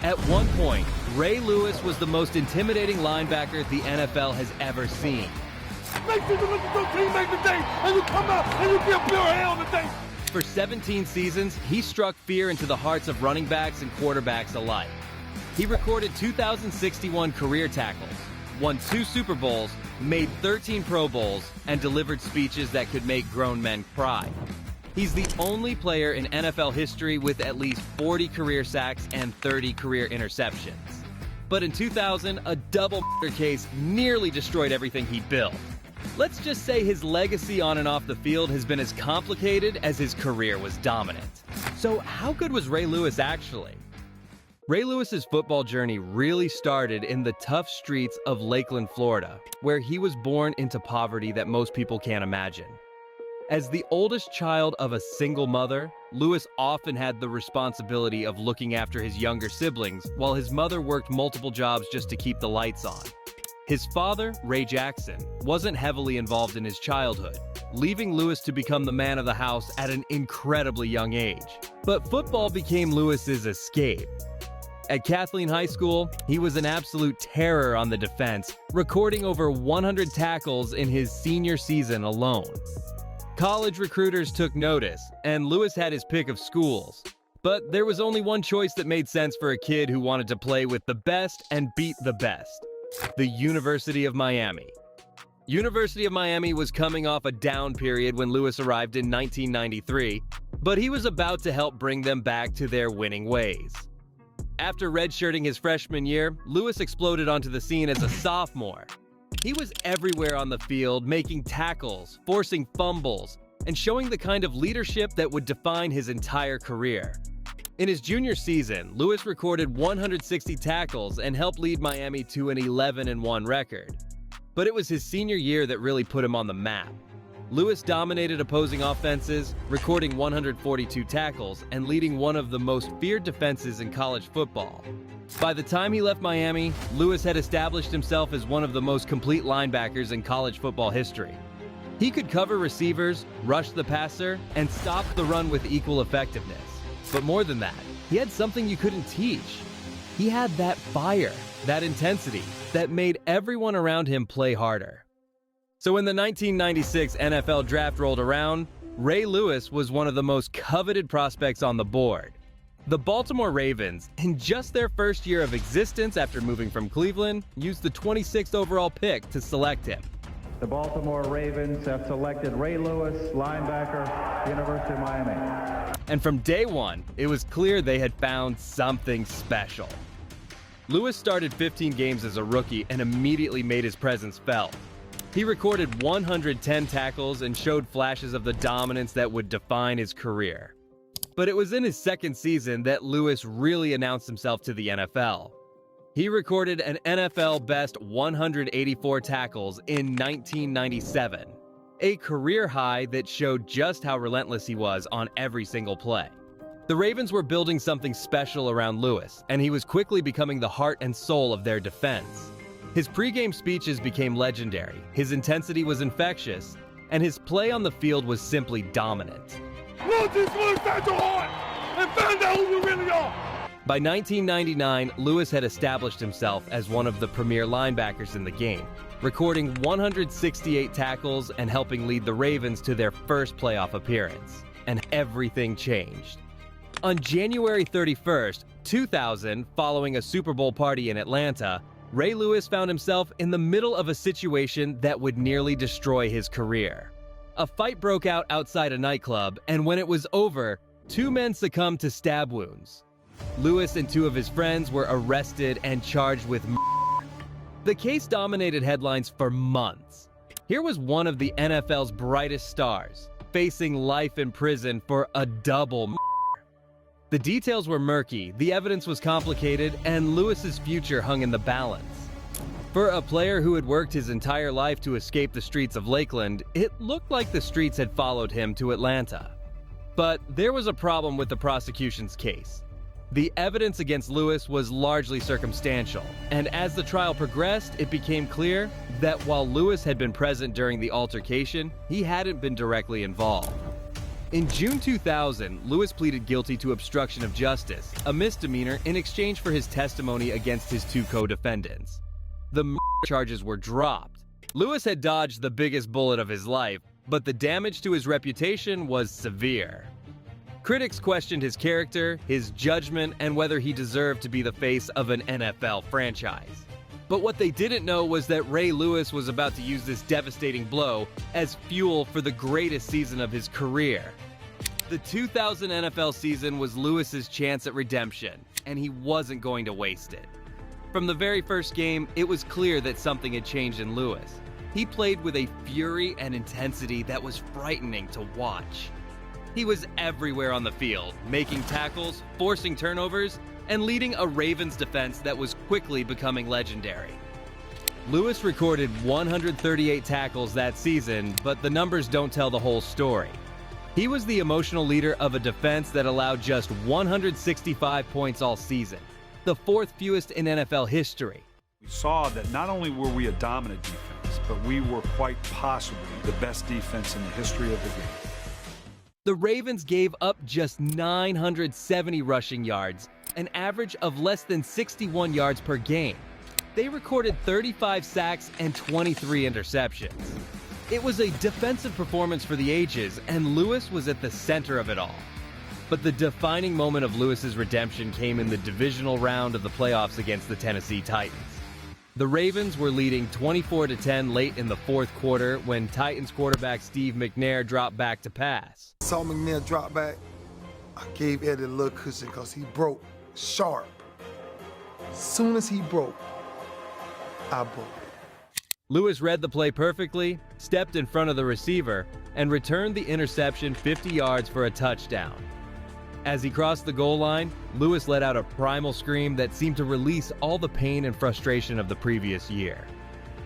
At one point, Ray Lewis was the most intimidating linebacker the NFL has ever seen. Make sure you look at your teammate today, and you come out and you give pure hell today. For 17 seasons, he struck fear into the hearts of running backs and quarterbacks alike. He recorded 2,061 career tackles, won 2 Super Bowls, made 13 Pro Bowls, and delivered speeches that could make grown men cry. He's the only player in NFL history with at least 40 career sacks and 30 career interceptions. But in 2000, a double murder case nearly destroyed everything he built. Let's just say his legacy on and off the field has been as complicated as his career was dominant. So how good was Ray Lewis actually? Ray Lewis's football journey really started in the tough streets of Lakeland, Florida, where he was born into poverty that most people can't imagine. As the oldest child of a single mother, Lewis often had the responsibility of looking after his younger siblings while his mother worked multiple jobs just to keep the lights on. His father, Ray Jackson, wasn't heavily involved in his childhood, leaving Lewis to become the man of the house at an incredibly young age. But football became Lewis's escape. At Kathleen High School, he was an absolute terror on the defense, recording over 100 tackles in his senior season alone. College recruiters took notice, and Lewis had his pick of schools. But there was only one choice that made sense for a kid who wanted to play with the best and beat the best: the University of Miami. University of Miami was coming off a down period when Lewis arrived in 1993, but he was about to help bring them back to their winning ways. After redshirting his freshman year, Lewis exploded onto the scene as a sophomore. He was everywhere on the field, making tackles, forcing fumbles, and showing the kind of leadership that would define his entire career. In his junior season, Lewis recorded 160 tackles and helped lead Miami to an 11-1 record. But it was his senior year that really put him on the map. Lewis dominated opposing offenses, recording 142 tackles and leading one of the most feared defenses in college football. By the time he left Miami, Lewis had established himself as one of the most complete linebackers in college football history. He could cover receivers, rush the passer, and stop the run with equal effectiveness. But more than that, he had something you couldn't teach. He had that fire, that intensity, that made everyone around him play harder. So when the 1996 NFL Draft rolled around, Ray Lewis was one of the most coveted prospects on the board. The Baltimore Ravens, in just their first year of existence after moving from Cleveland, used the 26th overall pick to select him. The Baltimore Ravens have selected Ray Lewis, linebacker, University of Miami. And from day one, it was clear they had found something special. Lewis started 15 games as a rookie and immediately made his presence felt. He recorded 110 tackles and showed flashes of the dominance that would define his career. But it was in his second season that Lewis really announced himself to the NFL. He recorded an NFL-best 184 tackles in 1997, a career high that showed just how relentless he was on every single play. The Ravens were building something special around Lewis, and he was quickly becoming the heart and soul of their defense. His pregame speeches became legendary, his intensity was infectious, and his play on the field was simply dominant. Lord, just want inside your heart and find out who you really are. By 1999, Lewis had established himself as one of the premier linebackers in the game, recording 168 tackles and helping lead the Ravens to their first playoff appearance. And everything changed. On January 31st, 2000, following a Super Bowl party in Atlanta, Ray Lewis found himself in the middle of a situation that would nearly destroy his career. A fight broke out outside a nightclub, and when it was over, 2 men succumbed to stab wounds. Lewis and 2 of his friends were arrested and charged with murder. The case dominated headlines for months. Here was one of the NFL's brightest stars, facing life in prison for a double murder. The details were murky, the evidence was complicated, and Lewis's future hung in the balance. For a player who had worked his entire life to escape the streets of Lakeland, it looked like the streets had followed him to Atlanta. But there was a problem with the prosecution's case. The evidence against Lewis was largely circumstantial, and as the trial progressed, it became clear that while Lewis had been present during the altercation, he hadn't been directly involved. In June 2000, Lewis pleaded guilty to obstruction of justice, a misdemeanor, in exchange for his testimony against his two co-defendants. The murder charges were dropped. Lewis had dodged the biggest bullet of his life, but the damage to his reputation was severe. Critics questioned his character, his judgment, and whether he deserved to be the face of an NFL franchise. But what they didn't know was that Ray Lewis was about to use this devastating blow as fuel for the greatest season of his career. The 2000 NFL season was Lewis's chance at redemption, and he wasn't going to waste it. From the very first game, it was clear that something had changed in Lewis. He played with a fury and intensity that was frightening to watch. He was everywhere on the field, making tackles, forcing turnovers, and leading a Ravens defense that was quickly becoming legendary. Lewis recorded 138 tackles that season, but the numbers don't tell the whole story. He was the emotional leader of a defense that allowed just 165 points all season, the fourth fewest in NFL history. We saw that not only were we a dominant defense, but we were quite possibly the best defense in the history of the game. The Ravens gave up just 970 rushing yards, an average of less than 61 yards per game. They recorded 35 sacks and 23 interceptions. It was a defensive performance for the ages, and Lewis was at the center of it all. But the defining moment of Lewis's redemption came in the divisional round of the playoffs against the Tennessee Titans. The Ravens were leading 24-10 late in the fourth quarter when Titans quarterback Steve McNair dropped back to pass. Saw McNair drop back. I gave Eddie a little cushion because he broke sharp. As soon as he broke, I broke. Lewis read the play perfectly, stepped in front of the receiver, and returned the interception 50 yards for a touchdown. As he crossed the goal line, Lewis let out a primal scream that seemed to release all the pain and frustration of the previous year.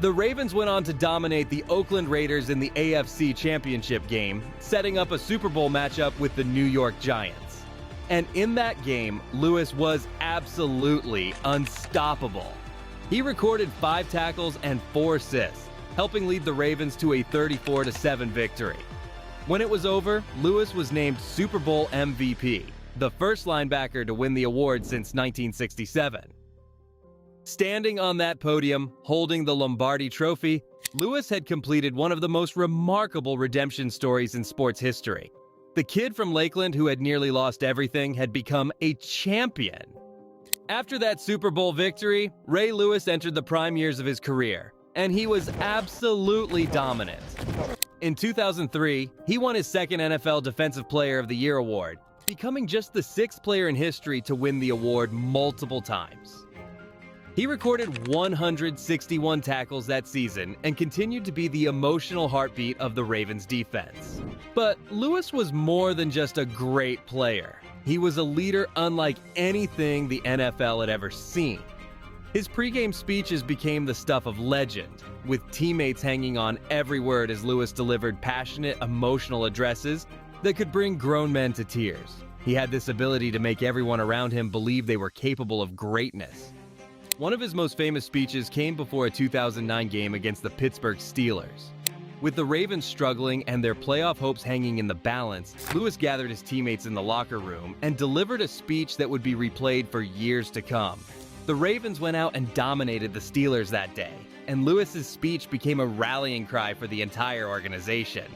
The Ravens went on to dominate the Oakland Raiders in the AFC Championship game, setting up a Super Bowl matchup with the New York Giants. And in that game, Lewis was absolutely unstoppable. He recorded 5 tackles and 4 assists, helping lead the Ravens to a 34-7 victory. When it was over, Lewis was named Super Bowl MVP, the first linebacker to win the award since 1967. Standing on that podium, holding the Lombardi Trophy, Lewis had completed one of the most remarkable redemption stories in sports history. The kid from Lakeland who had nearly lost everything had become a champion. After that Super Bowl victory, Ray Lewis entered the prime years of his career, and he was absolutely dominant. In 2003, he won his second NFL Defensive Player of the Year award, becoming just the 6th player in history to win the award multiple times. He recorded 161 tackles that season and continued to be the emotional heartbeat of the Ravens defense. But Lewis was more than just a great player. He was a leader unlike anything the NFL had ever seen. His pregame speeches became the stuff of legend, with teammates hanging on every word as Lewis delivered passionate, emotional addresses that could bring grown men to tears. He had this ability to make everyone around him believe they were capable of greatness. One of his most famous speeches came before a 2009 game against the Pittsburgh Steelers. With the Ravens struggling and their playoff hopes hanging in the balance, Lewis gathered his teammates in the locker room and delivered a speech that would be replayed for years to come. The Ravens went out and dominated the Steelers that day, and Lewis's speech became a rallying cry for the entire organization.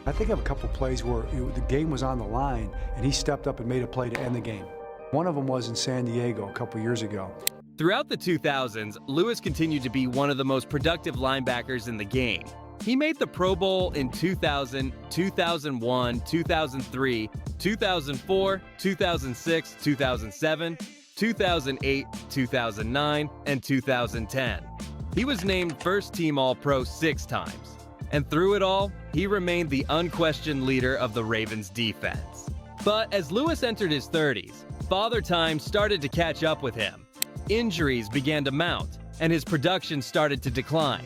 I think of a couple plays where the game was on the line, and he stepped up and made a play to end the game. One of them was in San Diego a couple years ago. Throughout the 2000s, Lewis continued to be one of the most productive linebackers in the game. He made the Pro Bowl in 2000, 2001, 2003, 2004, 2006, 2007, 2008, 2009, and 2010. He was named First Team All-Pro 6 times. And through it all, he remained the unquestioned leader of the Ravens defense. But as Lewis entered his 30s, Father Time started to catch up with him. Injuries began to mount, and his production started to decline.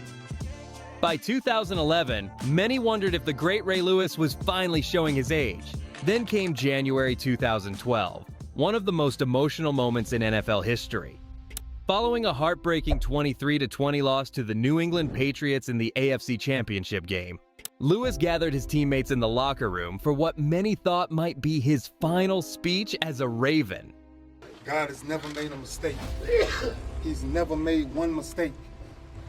By 2011, many wondered if the great Ray Lewis was finally showing his age. Then came January 2012, one of the most emotional moments in NFL history. Following a heartbreaking 23-20 loss to the New England Patriots in the AFC Championship game, Lewis gathered his teammates in the locker room for what many thought might be his final speech as a Raven. God has never made a mistake. He's never made one mistake.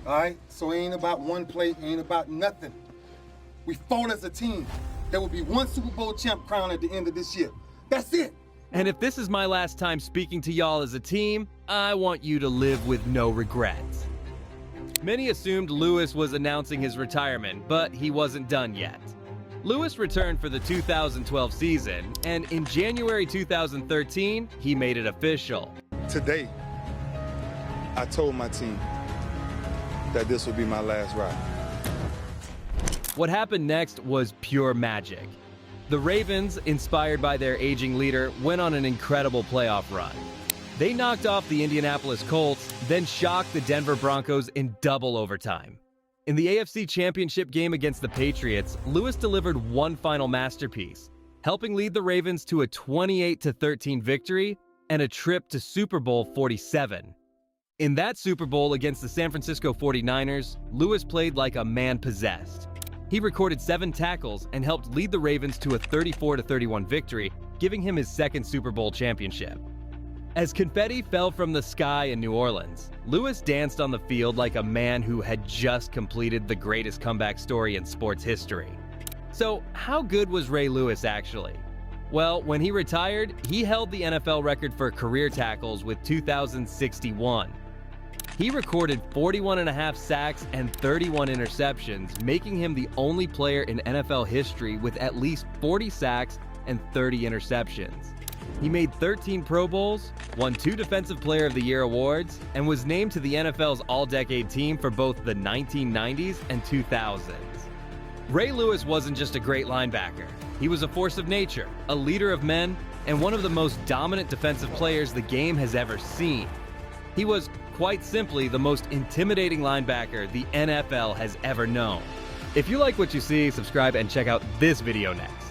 All right? So it ain't about one play, it ain't about nothing. We fought as a team. There will be one Super Bowl champ crowned at the end of this year. That's it. And if this is my last time speaking to y'all as a team, I want you to live with no regrets. Many assumed Lewis was announcing his retirement, but he wasn't done yet. Lewis returned for the 2012 season, and in January 2013, he made it official. Today, I told my team that this would be my last ride. What happened next was pure magic. The Ravens, inspired by their aging leader, went on an incredible playoff run. They knocked off the Indianapolis Colts, then shocked the Denver Broncos in double overtime. In the AFC Championship game against the Patriots, Lewis delivered one final masterpiece, helping lead the Ravens to a 28-13 victory and a trip to Super Bowl 47. In that Super Bowl against the San Francisco 49ers, Lewis played like a man possessed. He recorded 7 tackles and helped lead the Ravens to a 34-31 victory, giving him his second Super Bowl championship. As confetti fell from the sky in New Orleans, Lewis danced on the field like a man who had just completed the greatest comeback story in sports history. So, how good was Ray Lewis actually? Well, when he retired, he held the NFL record for career tackles with 2,061. He recorded 41.5 sacks and 31 interceptions, making him the only player in NFL history with at least 40 sacks and 30 interceptions. He made 13 Pro Bowls, won 2 Defensive Player of the Year awards, and was named to the NFL's All-Decade team for both the 1990s and 2000s. Ray Lewis wasn't just a great linebacker. He was a force of nature, a leader of men, and one of the most dominant defensive players the game has ever seen. He was, quite simply, the most intimidating linebacker the NFL has ever known. If you like what you see, subscribe and check out this video next.